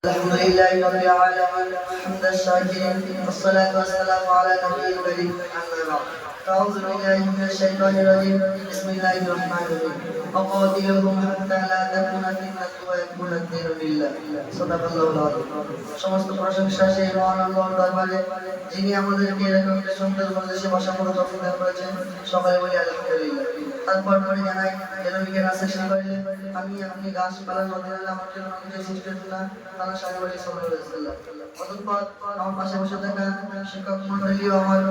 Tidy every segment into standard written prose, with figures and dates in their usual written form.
الحمد لله رب العالمين حمد الشاكرين والصلاة والسلام على نبي الكريم أما بعد أعوذ بالله من الشيطان الرجيم بسم الله الرحمن الرحيم وقاتلهم حتى لا تكون فتنة ويكون الدين لله صدق الله العظيم সমস্ত প্রশংসা সেই মহান আল্লাহর দরবারে যিনি আমাদেরকে এরকম একটা সুন্দর পরিবেশে বসার মতো তৌফিক দান করেছেন সবাই বলি আলহামদুলিল্লাহ। তারপর পরে জানাই নবীকে রাসূল বলেন আমি আপনি গাছপালা নদী নালা আমার জন্য কিছু সৃষ্টি না তারা সবাই বলি সাল্লাল্লাহু আলাইহি ওয়াসাল্লাম। অতঃপর আমার পাশে বসে থাকা শিক্ষক মণ্ডলীও আমার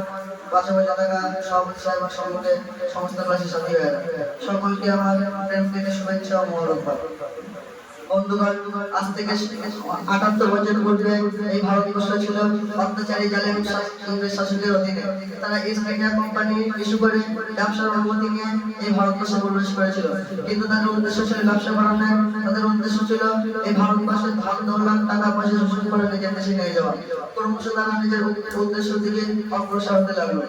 পাশে বসে থাকা সভাপতি সাহেব সম্মুখে সমস্ত ক্লাসের সাথী ভাইয়েরা সকলকে আমার প্রেম প্রীতি শুভেচ্ছা ও মোবারকবাদ। বন্ধুগণ, আজ থেকে ৭৮ বছর পূর্বে এই ভারতবর্ষ ছিল অত্যাচারী জালেম ইংরেজ শাসকের অধীনে। তারা ইস্ট ইন্ডিয়া কোম্পানি ইস্যু করে ব্যবসার অনুমতি নিয়ে এই ভারতবর্ষে প্রবেশ করেছিল, কিন্তু তাদের উদ্দেশ্য ছিল ব্যবসা করা নয়। তাদের উদ্দেশ্য ছিল এই ভারতবর্ষের ধন দৌলত টাকা পয়সা শোষণ করে নিজের দেশে নিয়ে যাওয়া। ক্রমশ তারা নিজের উদ্দেশ্য দিকে অগ্রসর হতে লাগলো।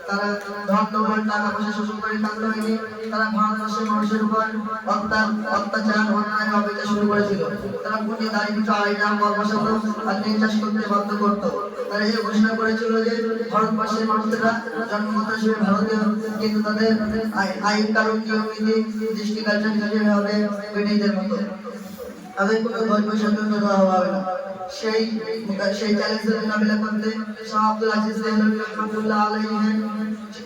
তারা ধন দৌলত টাকা পয়সা শোষণ করে কাণ্ড হয়নি, তারা ভারতবর্ষের মানুষের উপর অত্যাচার অন্যায় অবিচার শুরু করেছিল। তারা প্রতি দারিদ্র আইনা বসাতো আর নির্যাস করতে বাধ্য করতো। তারা এই ঘোষণা করেছিল যে ভারতবর্ষের মানুষেরা জন্মগত হিসেবে ভারতীয়, কিন্তু তাদের আইন কানুন নিয়ম নীতি দৃষ্টি কালচার হিসেবে হবে ব্রিটিশদের মতো। তাদের কোনো ধর্মীয় স্বাধীনতা দেওয়া হবে না। সেই চ্যালেঞ্জের মোকাবিলা করতে শাহ আব্দুল আজিজ দেহলভী রহমাতুল্লাহ আলাইহি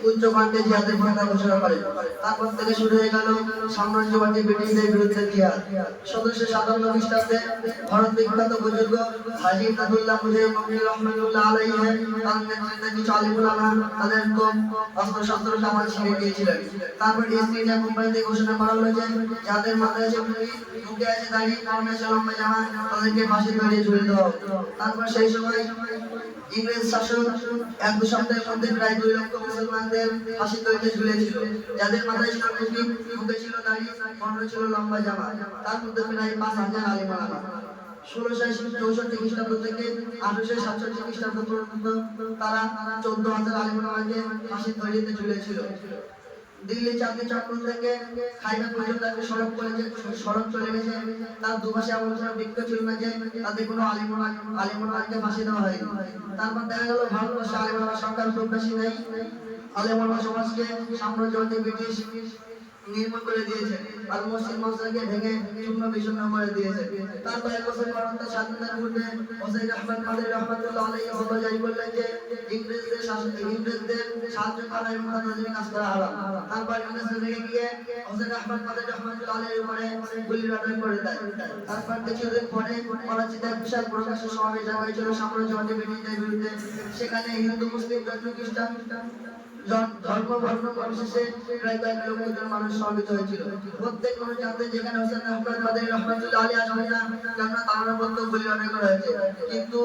উচ্চ কণ্ঠে জিহাদের কথা ঘোষণা করেন। তারপর থেকে শুরু হয়ে গেল সাম্রাজ্যবাদী ব্রিটিশদের বিরুদ্ধে জিহাদ। ১৭৫৭ খ্রিস্টাব্দে ভারত বিখ্যাত বুজুর্গ হাজী ইমদাদুল্লাহ মুজাহিদ মমিনুর রহমাতুল্লাহ আলাইহি তার নেতৃত্বে কিছু আলিম উলামা তাদের অস্ত্র কামান ছিনিয়ে নিয়েছিলেন। তারপর ইস্ট ইন্ডিয়া কোম্পানিতে ঘোষণা করা হলো যে যাদের মাথায় আছে টুপি, মুখে আছে দাড়ি, কানে আছে লম্বা জামা, তাদেরকে ফাঁসির দড়ি ঝুলিয়ে দেওয়া হতো। তারপর সেই সময় ইংরেজ শাসক ১-২ সপ্তাহের মধ্যে প্রায় ২ লক্ষ মুসলমানদের ফাঁসির দড়িতে ঝুলিয়েছিল। যাদের মাথায় ছিল টুপি, মুখে ছিল দাড়ি, কানে ছিল লম্বা জামা, তার মধ্যে প্রায় ৫,০০০ আলিম ওলামা। ১৬৬৪ খ্রিস্টাব্দ থেকে ১৮৬৭ খ্রিস্টাব্দ পর্যন্ত তারা ১৪,০০০ আলিম ওলামাকে ফাঁসির দড়িতে ঝুলিয়েছিল। দিল্লি চাঁদনি চক্র থেকে খাইবার পর্যন্ত একটা সড়ক চলে গেছে। তার দুপাশে এমন কোনো বৃক্ষ ছিল না যে তাদের কোনো আলিমুলামাকে ফাঁসি দেওয়া হয়নি। তারপর দেখা গেল ভারতবর্ষে আলিমুলামার সংখ্যা খুব বেশি নেই। আলিমুলামা সমাজকে সাম্রাজ্যবাদী ব্রিটিশ নির্মূল করে দিয়েছে আর মসজিদ মসজিদকে ভেঙে চূর্ণ বিচূর্ণ করে দিয়েছে। তারপর ১ বছর ভারতের স্বাধীনতার পূর্বে হোসেন আহমদ কাদের রহমাতুল্লাহ আলাইহি ফতোয়া জারি করলেন যে ইংরেজদের সাহায্য করা এবং তাদের কাজ করা হারাম। তারপর ইংরেজদের রেগে গিয়ে হোসেন আহমদ কাদের রহমাতুল্লাহ আলাইহির উপরে গুলি রটন করে দেয়। তারপর কিছুদিন পরে করাচিতে বিশাল প্রকাশ্য সমাবেশ ডাকা হয়েছিল সাম্রাজ্যবাদী ব্রিটিশদের বিরুদ্ধে। সেখানে হিন্দু, মুসলিম, জৈন, খ্রিস্টান ধর্ম বর্ণ নির্বিশেষে প্রায় ১ লক্ষ জন মানুষ সমবেত হয়েছিল। প্রত্যেক মানুষ জানতেন যেখানে হোসেন আহমদ কাদের রহমাতুল্লাহ আলাইহি আসবেন না, কেননা তার মধ্যে গুলি রটন করা হয়েছে। কিন্তু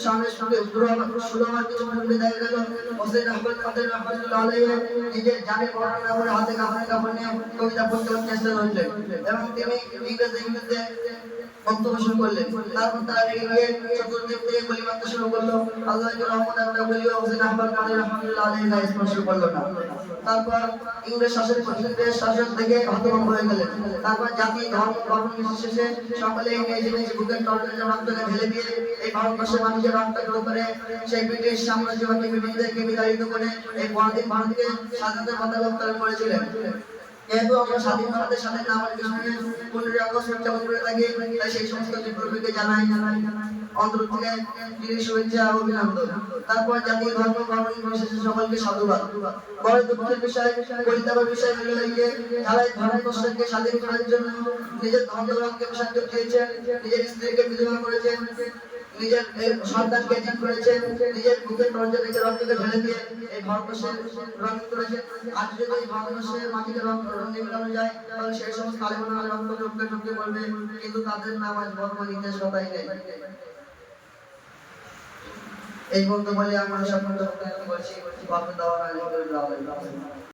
সামনে শুরু হওয়ার কিছু পূর্বে দেখা গেল হোসেন আহমদ কাদের রহমাতুল্লাহ আলাইহি নিজের জানে পড়ানো না করে হাতে কাপড় নিয়ে কবিতা পড়তে চেষ্টা করলেন এবং তিনি ইংরেজদের বিরুদ্ধে বক্তব্য শুরু করলেন। তারপর তারা রেগে গিয়ে চতুর্দিক থেকে গুলি মারতে শুরু করলো। আল্লাহকে রহমত একটা গুলিও হোসেন আহমদ কাদের রহমাতুল্লাহ আলাইহি গায়ে স্পর্শ করলো না। তারপর ইংরেজ শাসক থেকে হতভম্ব হয়ে গেলেন। তারপর জাতি, ধর্ম, বর্ণ নির্বিশেষে সকলে নিজ বুকের তরকারিতে রক্তকে ঢেলে দিয়ে এই ভারতবর্ষের মানুষের রক্তাক্ত করে সেই ব্রিটিশ সাম্রাজ্যবাদী ব্রিটিশদেরকে বিতাড়িত করে এই পরাধীন ভারতকে স্বাধীনতার পতাকা উত্তোলন করেছিলেন। যেহেতু আমরা স্বাধীন ভারতের সাথে নাগরিক হিসেবে ১৫ই আগস্ট উদযাপন করে থাকি, তাই সেই সমস্ত বিপ্লবীকে জানাই অন্তর থেকে শুভেচ্ছা ও অভিনন্দন। তারপর জাতীয় ধর্ম বর্ণ নির্বিশেষে সকলকে সাধুবাদ। বড় দুঃখের বিষয়, পরিতাপের বিষয় হলো যে যারা ভারতবর্ষকে স্বাধীন করার জন্য নিজের ধন দৌলতকে বিসর্জন দিয়েছেন, নিজের স্ত্রীকে বিধবা করেছেন, নিজের সন্তানকে জিত করেছেন, নিজের বুকের দরজা থেকে রক্তকে ঢেলে দিয়ে এই ভারতবর্ষের রঙিন করেছেন। আজ যদি এই ভারতবর্ষের মাটিতে রঙে মেলানো যায় তাহলে সেই সমস্ত আলিমানের রক্ত টপকে বলবে, কিন্তু তাদের নাম আজ বর্তমান ইতিহাস কথাই নেই। এই বলতে বলে আমরা সকল বলছি